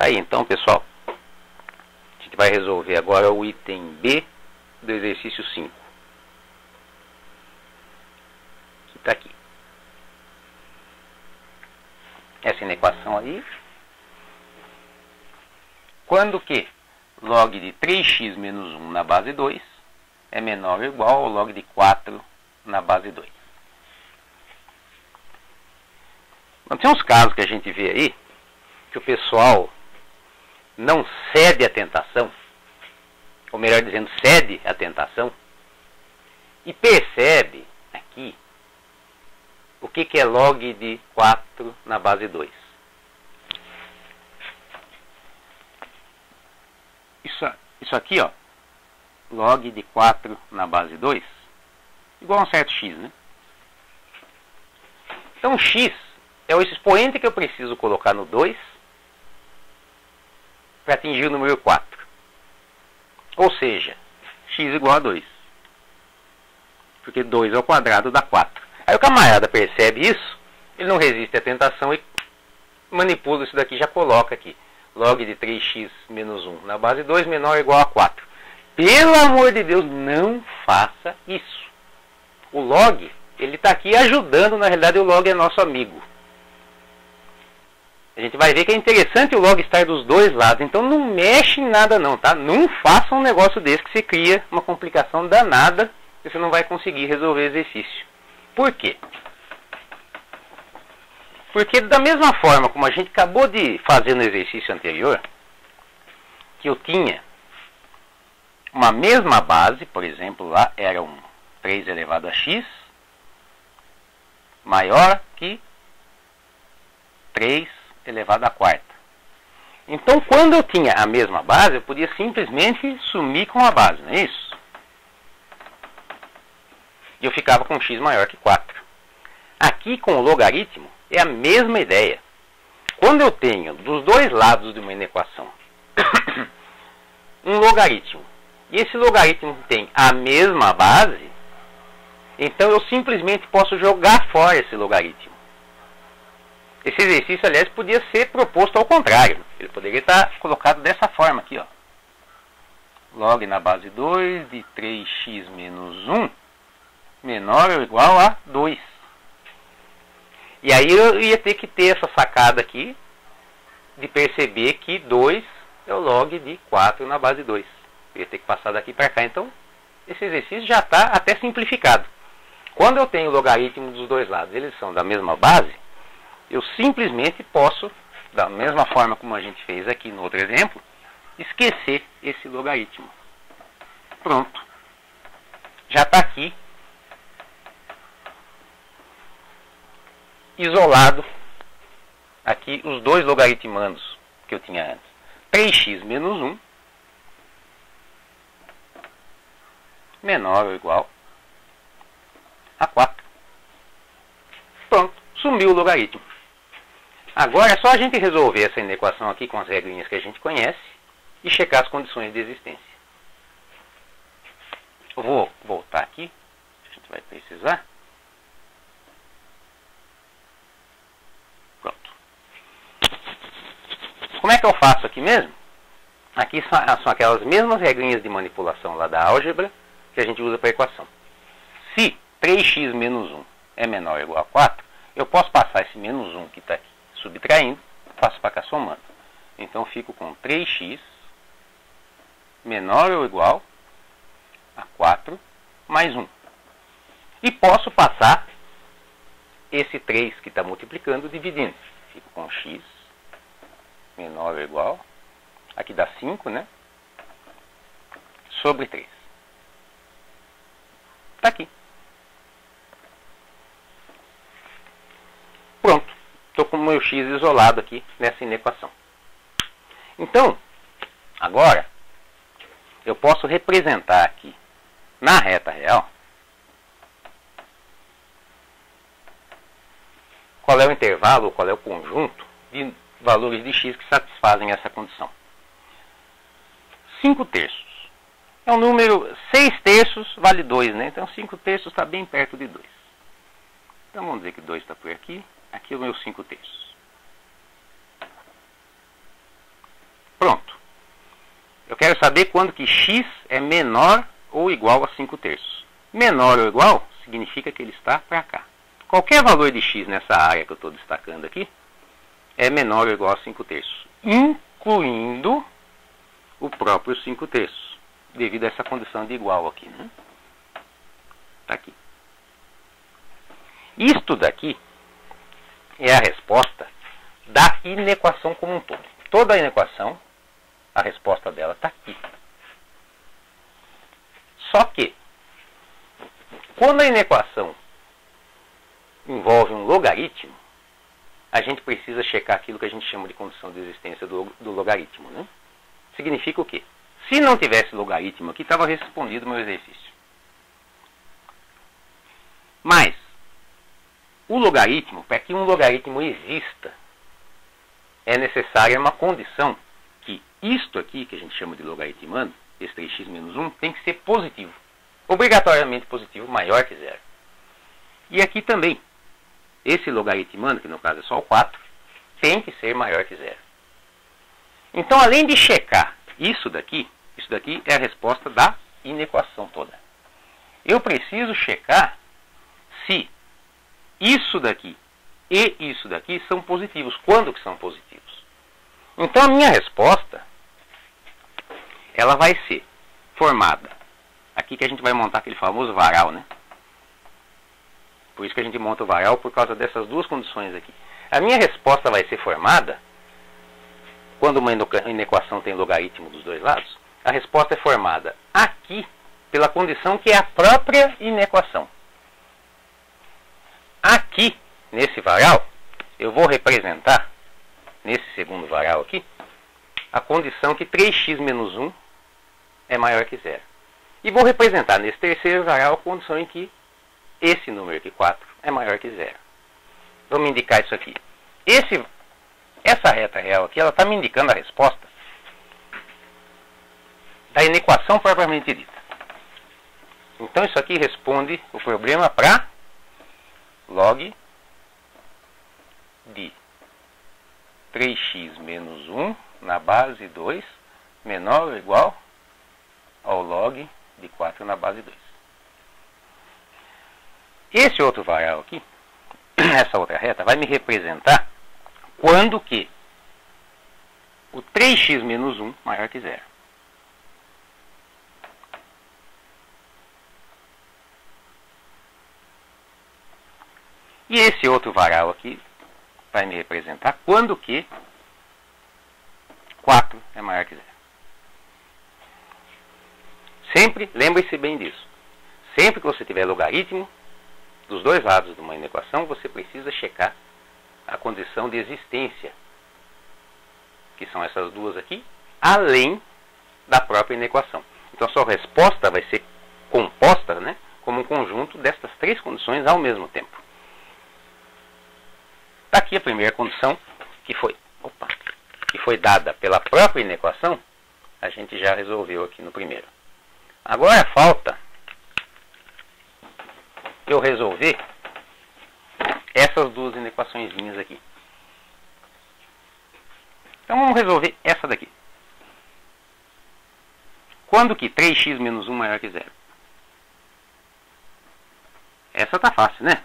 Tá aí, então, pessoal. A gente vai resolver agora o item B do exercício 5. Que está aqui. Essa inequação aí. Quando que log de 3x menos 1 na base 2 é menor ou igual ao log de 4 na base 2. Então, tem uns casos que a gente vê aí que o pessoal não cede à tentação, ou melhor dizendo, cede à tentação, e percebe aqui o que é log de 4 na base 2. Isso aqui, ó, log de 4 na base 2, igual a um certo x, né? Então, x é o expoente que eu preciso colocar no 2 para atingir o número 4. Ou seja, x igual a 2. Porque 2 ao quadrado dá 4. Aí o camarada percebe isso, ele não resiste à tentação e manipula isso daqui, já coloca aqui. Log de 3x menos 1 na base 2 menor ou igual a 4. Pelo amor de Deus, não faça isso. O log, ele está aqui ajudando, na realidade o log é nosso amigo. A gente vai ver que é interessante o log estar dos dois lados, então não mexe em nada não, tá? Não faça um negócio desse que você cria uma complicação danada e você não vai conseguir resolver o exercício. Por quê? Porque da mesma forma como a gente acabou de fazer no exercício anterior, que eu tinha uma mesma base, por exemplo, lá era um 3 elevado a x, maior que 3 elevado a quarta. Então, quando eu tinha a mesma base, eu podia simplesmente sumir com a base, não é isso? E eu ficava com x maior que 4. Aqui, com o logaritmo, é a mesma ideia. Quando eu tenho dos dois lados de uma inequação um logaritmo, e esse logaritmo tem a mesma base, então eu simplesmente posso jogar fora esse logaritmo. Esse exercício, aliás, podia ser proposto ao contrário. Ele poderia estar colocado dessa forma aqui, ó. Log na base 2 de 3x menos 1 menor ou igual a 2. E aí eu ia ter que ter essa sacada aqui de perceber que 2 é o log de 4 na base 2. Eu ia ter que passar daqui para cá. Então, esse exercício já está até simplificado. Quando eu tenho o logaritmo dos dois lados, eles são da mesma base, eu simplesmente posso, da mesma forma como a gente fez aqui no outro exemplo, esquecer esse logaritmo. Pronto. Já está aqui isolado aqui os dois logaritmandos que eu tinha antes. 3x menos 1 menor ou igual a 4. Pronto, sumiu o logaritmo. Agora é só a gente resolver essa inequação aqui com as regrinhas que a gente conhece e checar as condições de existência. Eu vou voltar aqui, a gente vai precisar. Pronto. Como é que eu faço aqui mesmo? Aqui são aquelas mesmas regrinhas de manipulação lá da álgebra que a gente usa para a equação. Se 3x menos 1 é menor ou igual a 4, eu posso passar esse menos 1 que está aqui subtraindo, passo para cá somando. Então, fico com 3x menor ou igual a 4 mais 1. E posso passar esse 3 que está multiplicando dividindo. Fico com x menor ou igual, aqui dá 5, né? Sobre 3. Está aqui. Pronto. Estou com o meu x isolado aqui nessa inequação. Então, agora, eu posso representar aqui na reta real qual é o intervalo, qual é o conjunto de valores de x que satisfazem essa condição. 5 terços. É um número, 6 terços vale 2, né? Então 5 terços está bem perto de 2. Então vamos dizer que 2 está por aqui. Aqui é o meu 5 terços. quero saber quando que x é menor ou igual a 5/3. Menor ou igual significa que ele está para cá. Qualquer valor de x nessa área que eu estou destacando aqui é menor ou igual a 5/3, incluindo o próprio 5/3, devido a essa condição de igual aqui, né? Tá aqui. Isto daqui é a resposta da inequação como um todo. Toda a inequação, a resposta dela está aqui. Só que, quando a inequação envolve um logaritmo, a gente precisa checar aquilo que a gente chama de condição de existência do logaritmo, né? Significa o quê? Se não tivesse logaritmo aqui, estava respondido o meu exercício. Mas, o logaritmo, para que um logaritmo exista, é necessária uma condição que isto aqui, que a gente chama de logaritmando, esse 3x menos 1, tem que ser positivo. Obrigatoriamente positivo, maior que zero. E aqui também, esse logaritmando, que no caso é só o 4, tem que ser maior que zero. Então, além de checar isso daqui é a resposta da inequação toda. Eu preciso checar se isso daqui e isso daqui são positivos. Quando que são positivos? Então, a minha resposta, ela vai ser formada. Aqui que a gente vai montar aquele famoso varal, né? Por isso que a gente monta o varal, por causa dessas duas condições aqui. A minha resposta vai ser formada, quando uma inequação tem logaritmo dos dois lados, a resposta é formada aqui, pela condição que é a própria inequação. Aqui, nesse varal, eu vou representar, nesse segundo varal aqui, a condição que 3x menos 1 é maior que zero. E vou representar nesse terceiro varal a condição em que esse número aqui, 4, é maior que zero. Vamos indicar isso aqui. Essa reta real aqui, ela está me indicando a resposta da inequação propriamente dita. Então isso aqui responde o problema para log de 3x menos 1 na base 2 menor ou igual ao log de 4 na base 2. Esse outro varal aqui, essa outra reta, vai me representar quando que o 3x menos 1 maior que zero. E esse outro varal aqui vai me representar quando que 4 é maior que zero. Sempre, lembre-se bem disso. Sempre que você tiver logaritmo dos dois lados de uma inequação, você precisa checar a condição de existência, que são essas duas aqui, além da própria inequação. Então a sua resposta vai ser composta, né, como um conjunto destas três condições ao mesmo tempo. Está aqui a primeira condição, que foi dada pela própria inequação, a gente já resolveu aqui no primeiro. Agora falta eu resolver essas duas inequaçõezinhas aqui. Então vamos resolver essa daqui. Quando que 3x menos 1 maior que zero? Essa tá fácil, né?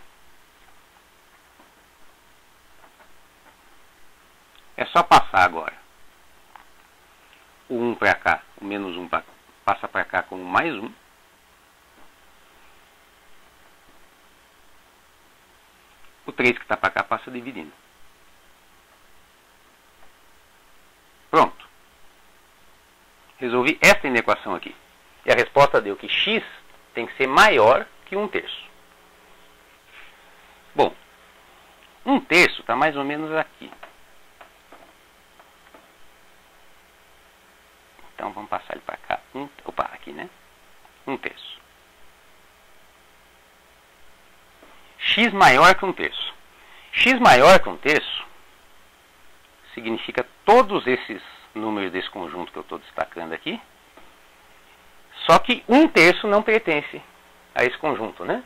É só passar agora o 1 para cá, o menos 1 passa para cá como mais 1. O 3 que está para cá passa dividindo. Pronto. Resolvi esta inequação aqui. E a resposta deu que x tem que ser maior que 1/3. Bom, 1/3 está mais ou menos aqui. Então vamos passar ele para cá. Aqui, né? 1/3. X maior que 1/3. X maior que 1/3 significa todos esses números desse conjunto que eu estou destacando aqui. Só que 1/3 não pertence a esse conjunto, né?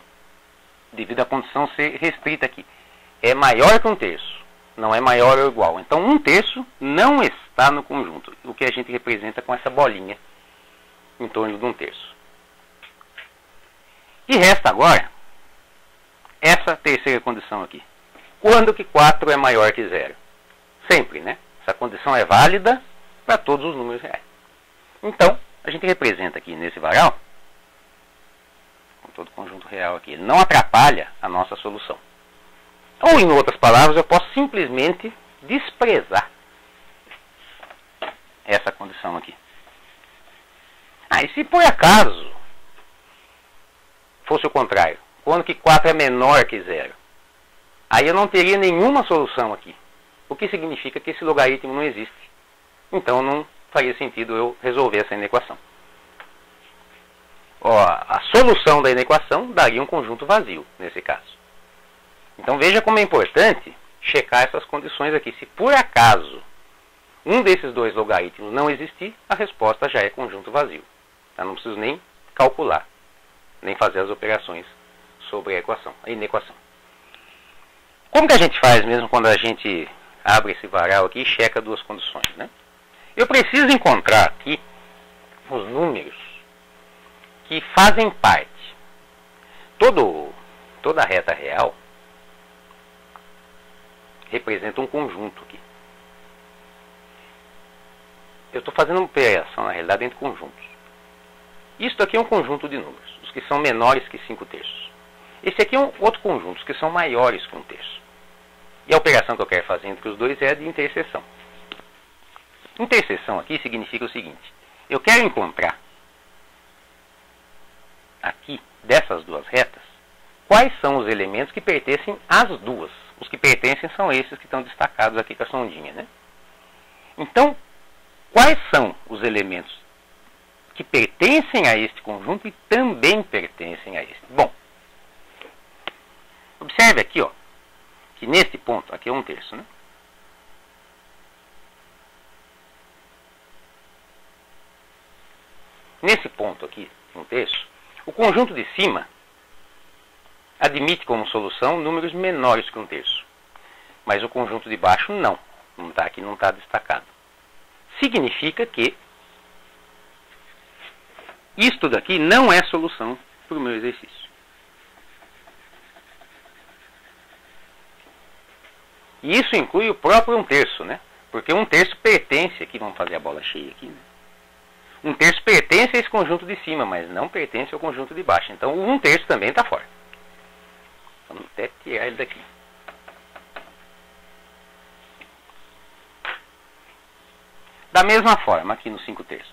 Devido à condição ser restrita aqui. É maior que 1/3. Não é maior ou igual. Então 1/3 não está no conjunto. O que a gente representa com essa bolinha em torno de 1/3. E resta agora essa terceira condição aqui. Quando que 4 é maior que 0? Sempre, né? Essa condição é válida para todos os números reais. Então, a gente representa aqui nesse varal, com todo o conjunto real aqui, ele não atrapalha a nossa solução. Ou, em outras palavras, eu posso simplesmente desprezar essa condição aqui. E se por acaso fosse o contrário, quando que 4 é menor que 0, aí eu não teria nenhuma solução aqui, o que significa que esse logaritmo não existe. Então não faria sentido eu resolver essa inequação. A solução da inequação daria um conjunto vazio, nesse caso. Então veja como é importante checar essas condições aqui. Se por acaso um desses dois logaritmos não existir, a resposta já é conjunto vazio. Eu não preciso nem calcular, nem fazer as operações sobre a inequação. Como que a gente faz mesmo quando a gente abre esse varal aqui e checa duas condições, né? Eu preciso encontrar aqui os números que fazem parte. Toda reta real representa um conjunto aqui. Eu estou fazendo uma operação, na realidade, entre conjuntos. Isto aqui é um conjunto de números, os que são menores que 5/3. Esse aqui é um outro conjunto, os que são maiores que 1/3. E a operação que eu quero fazer entre os dois é a de interseção. Interseção aqui significa o seguinte: eu quero encontrar aqui, dessas duas retas, quais são os elementos que pertencem às duas. Os que pertencem são esses que estão destacados aqui com a sondinha, né? Então, quais são os elementos que pertencem a este conjunto e também pertencem a este? Bom, observe aqui, que neste ponto, aqui é 1/3, né? Nesse ponto aqui, 1/3, o conjunto de cima admite como solução números menores que 1/3. Mas o conjunto de baixo não. Aqui não está destacado. Significa que isto daqui não é solução para o meu exercício. E isso inclui o próprio 1/3, né? Porque 1/3 pertence, aqui vamos fazer a bola cheia aqui, né? 1/3 pertence a esse conjunto de cima, mas não pertence ao conjunto de baixo. Então o 1/3 também está fora. Vamos até tirar ele daqui. Da mesma forma, aqui nos 5/3.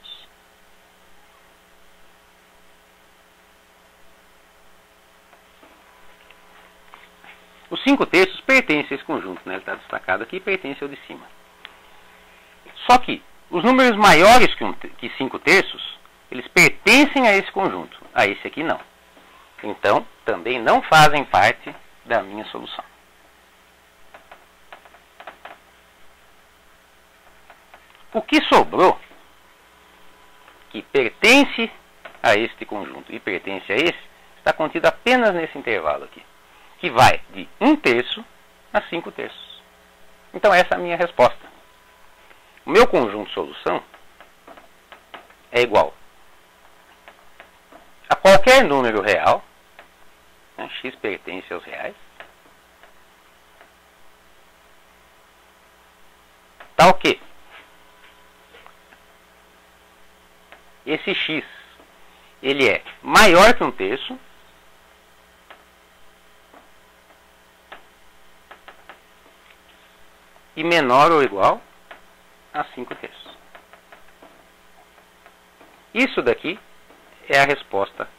Os 5/3 pertencem a esse conjunto, né? Ele está destacado aqui e pertence ao de cima. Só que os números maiores que 5/3, eles pertencem a esse conjunto. A esse aqui não. Então, também não fazem parte da minha solução. O que sobrou, que pertence a este conjunto e pertence a esse, está contido apenas nesse intervalo aqui, que vai de 1/3 a 5/3. Então essa é a minha resposta. O meu conjunto de solução é igual a qualquer número real, né? X pertence aos reais, tal que esse X ele é maior que 1/3 e menor ou igual a 5/3. Isso daqui é a resposta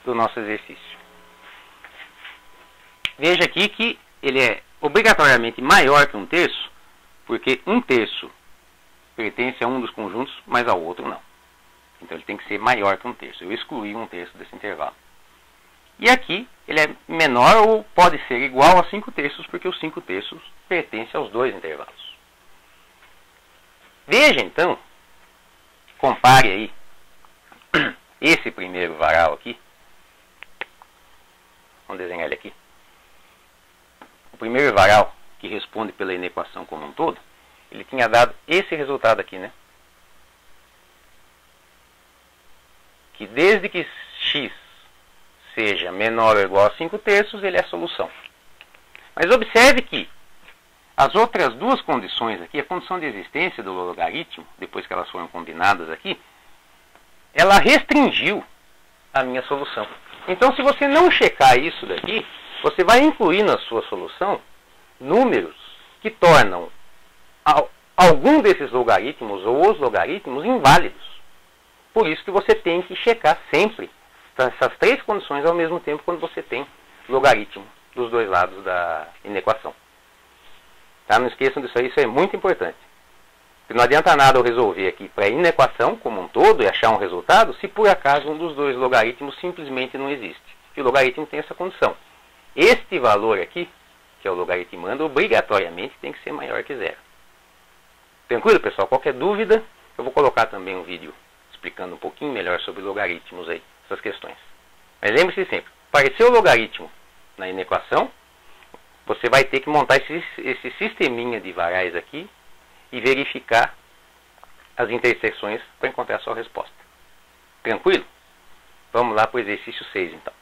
do nosso exercício. Veja aqui que ele é obrigatoriamente maior que 1/3, porque 1/3 pertence a um dos conjuntos, mas ao outro não. Então ele tem que ser maior que 1/3. Eu excluí 1/3 desse intervalo. E aqui ele é menor ou pode ser igual a 5/3, porque os 5/3 pertence aos dois intervalos. Veja então, compare aí esse primeiro varal aqui. Vamos desenhar ele aqui. O primeiro varal, que responde pela inequação como um todo, ele tinha dado esse resultado aqui, né? que desde que x seja menor ou igual a 5/3, ele é a solução. Mas observe que as outras duas condições aqui, a condição de existência do logaritmo, depois que elas foram combinadas aqui, ela restringiu a minha solução. Então, se você não checar isso daqui, você vai incluir na sua solução números que tornam algum desses logaritmos ou os logaritmos inválidos. Por isso que você tem que checar sempre essas três condições ao mesmo tempo quando você tem logaritmo dos dois lados da inequação. Tá? Não esqueçam disso aí, isso é muito importante. Porque não adianta nada eu resolver aqui para a inequação como um todo e achar um resultado se por acaso um dos dois logaritmos simplesmente não existe. E o logaritmo tem essa condição. Este valor aqui, que é o logaritmando, obrigatoriamente tem que ser maior que zero. Tranquilo, pessoal? Qualquer dúvida, eu vou colocar também um vídeo explicando um pouquinho melhor sobre logaritmos aí, essas questões. Mas lembre-se sempre, apareceu o logaritmo na inequação, você vai ter que montar esse sisteminha de varais aqui e verificar as interseções para encontrar a sua resposta. Tranquilo? Vamos lá para o exercício 6, então.